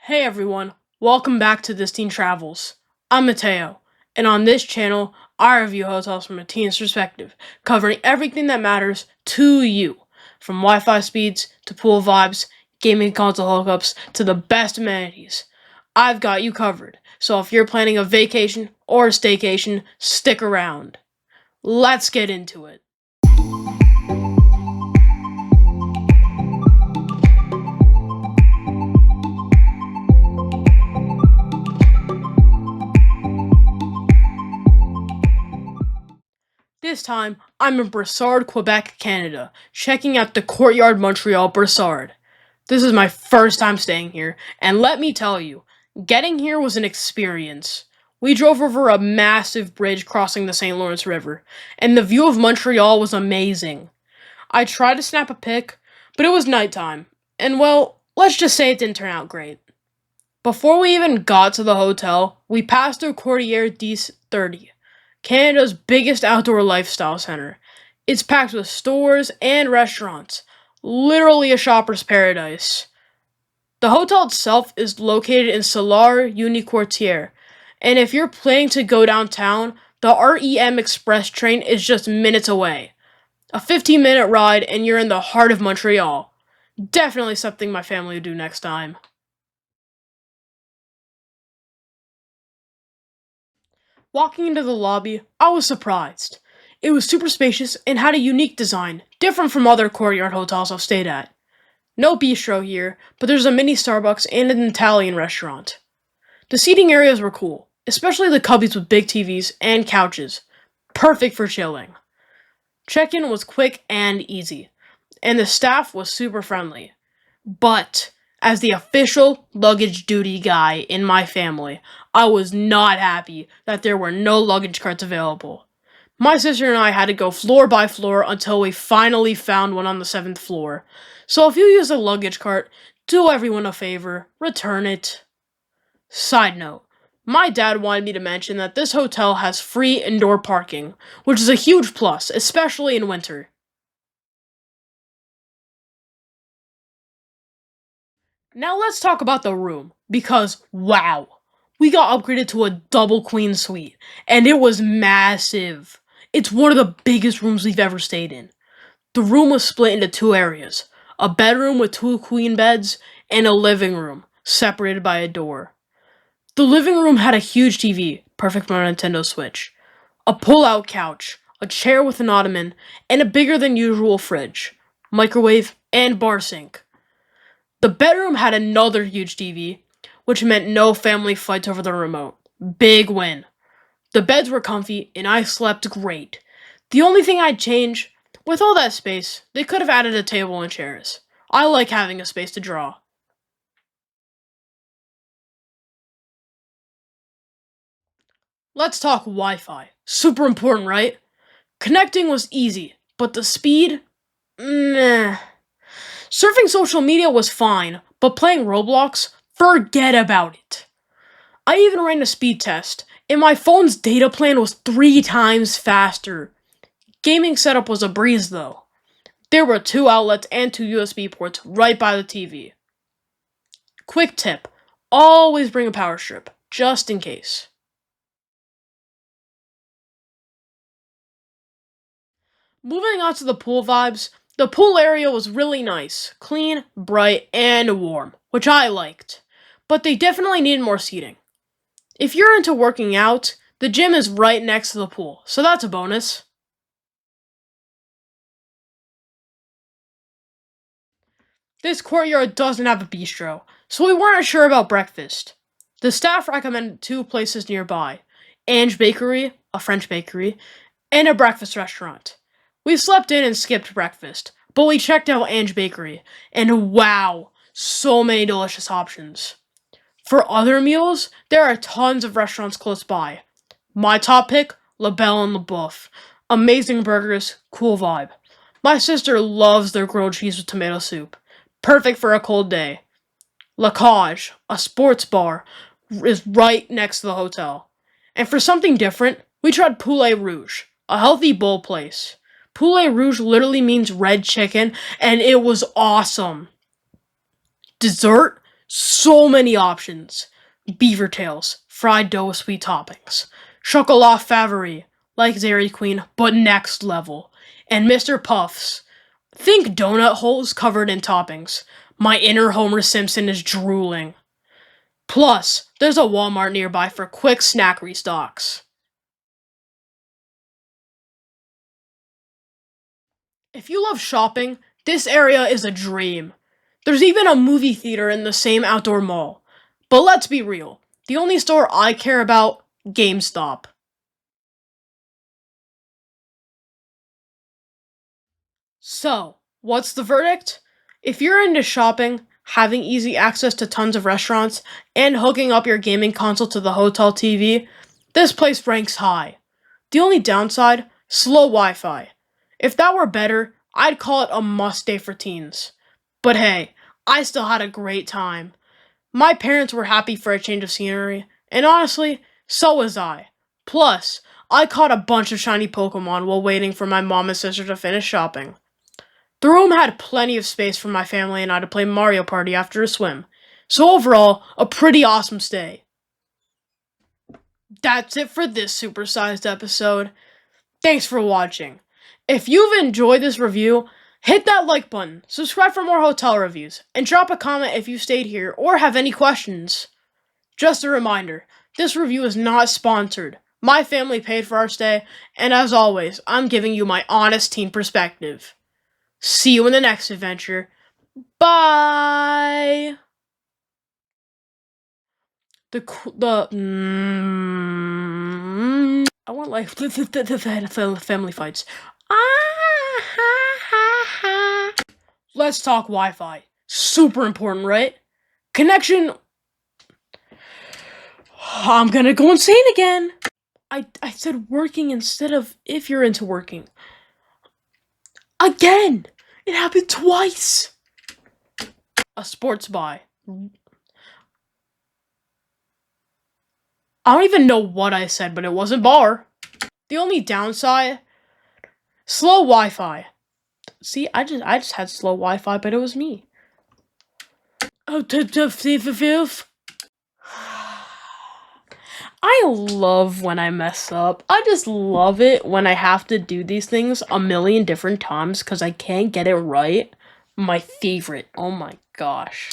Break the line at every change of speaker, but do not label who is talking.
Hey everyone, welcome back to This Teen Travels. I'm Mateo, and on this channel, I review hotels from a teen's perspective, covering everything that matters to you, from Wi-Fi speeds to pool vibes, gaming console hookups to the best amenities. I've got you covered, so if you're planning a vacation or a staycation, stick around. Let's get into it. This time, I'm in Brossard, Quebec, Canada, checking out the Courtyard Montreal Brossard. This is my first time staying here, and let me tell you, getting here was an experience. We drove over a massive bridge crossing the St. Lawrence River, and the view of Montreal was amazing. I tried to snap a pic, but it was nighttime, and well, let's just say it didn't turn out great. Before we even got to the hotel, we passed through Courtyard 30, Canada's biggest outdoor lifestyle center. It's packed with stores and restaurants, literally a shopper's paradise. The hotel itself is located in Solar Quartier, and if you're planning to go downtown, the REM Express train is just minutes away. A 15-minute ride and you're in the heart of Montreal. Definitely something my family would do next time. Walking into the lobby, I was surprised. It was super spacious and had a unique design, different from other courtyard hotels I've stayed at. No bistro here, but there's a mini Starbucks and an Italian restaurant. The seating areas were cool, especially the cubbies with big TVs and couches. Perfect for chilling. Check-in was quick and easy, and the staff was super friendly. But, as the official luggage duty guy in my family, I was not happy that there were no luggage carts available. My sister and I had to go floor by floor until we finally found one on the 7th floor. So if you use a luggage cart, do everyone a favor, return it. Side note, my dad wanted me to mention that this hotel has free indoor parking, which is a huge plus, especially in winter. Now let's talk about the room, because wow, we got upgraded to a double queen suite, and it was massive. It's one of the biggest rooms we've ever stayed in. The room was split into two areas, a bedroom with two queen beds, and a living room, separated by a door. The living room had a huge TV, perfect for a Nintendo Switch, a pull-out couch, a chair with an ottoman, and a bigger than usual fridge, microwave, and bar sink. The bedroom had another huge TV, which meant no family fights over the remote. Big win. The beds were comfy, and I slept great. The only thing I'd change, with all that space, they could have added a table and chairs. I like having a space to draw. Let's talk Wi-Fi. Super important, right? Connecting was easy, but the speed? Meh. Surfing social media was fine, but playing Roblox? Forget about it. I even ran a speed test, and my phone's data plan was 3 times faster. Gaming setup was a breeze though. There were 2 outlets and 2 USB ports right by the TV. Quick tip, always bring a power strip, just in case. Moving on to the pool vibes, the pool area was really nice, clean, bright, and warm, which I liked. But they definitely needed more seating. If you're into working out, the gym is right next to the pool, so that's a bonus. This courtyard doesn't have a bistro, so we weren't sure about breakfast. The staff recommended 2 places nearby, Ange Bakery, a French bakery, and a breakfast restaurant. We slept in and skipped breakfast, but we checked out Ange Bakery, and wow, so many delicious options. For other meals, there are tons of restaurants close by. My top pick, La Belle and Le Boeuf. Amazing burgers, cool vibe. My sister loves their grilled cheese with tomato soup. Perfect for a cold day. La Cage, a sports bar, is right next to the hotel. And for something different, we tried Poulet Rouge, a healthy bowl place. Poulet Rouge literally means red chicken, and it was awesome. Dessert? So many options. Beaver tails, fried dough with sweet toppings. Chocolat favori, like Dairy Queen, but next level. And Mr. Puffs. Think donut holes covered in toppings. My inner Homer Simpson is drooling. Plus, there's a Walmart nearby for quick snack restocks. If you love shopping, this area is a dream. There's even a movie theater in the same outdoor mall. But let's be real, the only store I care about, GameStop. So, what's the verdict? If you're into shopping, having easy access to tons of restaurants, and hooking up your gaming console to the hotel TV, this place ranks high. The only downside? Slow Wi-Fi. If that were better, I'd call it a must-stay for teens. But hey, I still had a great time. My parents were happy for a change of scenery, and honestly, so was I. Plus, I caught a bunch of shiny Pokemon while waiting for my mom and sister to finish shopping. The room had plenty of space for my family and I to play Mario Party after a swim. So overall, a pretty awesome stay. That's it for this supersized episode. Thanks for watching. If you've enjoyed this review, hit that like button, subscribe for more hotel reviews, and drop a comment if you stayed here or have any questions. Just a reminder, this review is not sponsored. My family paid for our stay, and as always, I'm giving you my honest teen perspective. See you in the next adventure. Bye! I want like the family fights. Let's talk Wi-Fi. Super important, right? Connection. I'm gonna go insane again. I said working instead of if you're into working. Again! It happened twice! A sports buy. I don't even know what I said, but it wasn't bar. The only downside, slow Wi-Fi. See, I just had slow Wi-Fi, but it was me. Oh, I love when I mess up. I just love it when I have to do these things a million different times because I can't get it right. My favorite. Oh my gosh.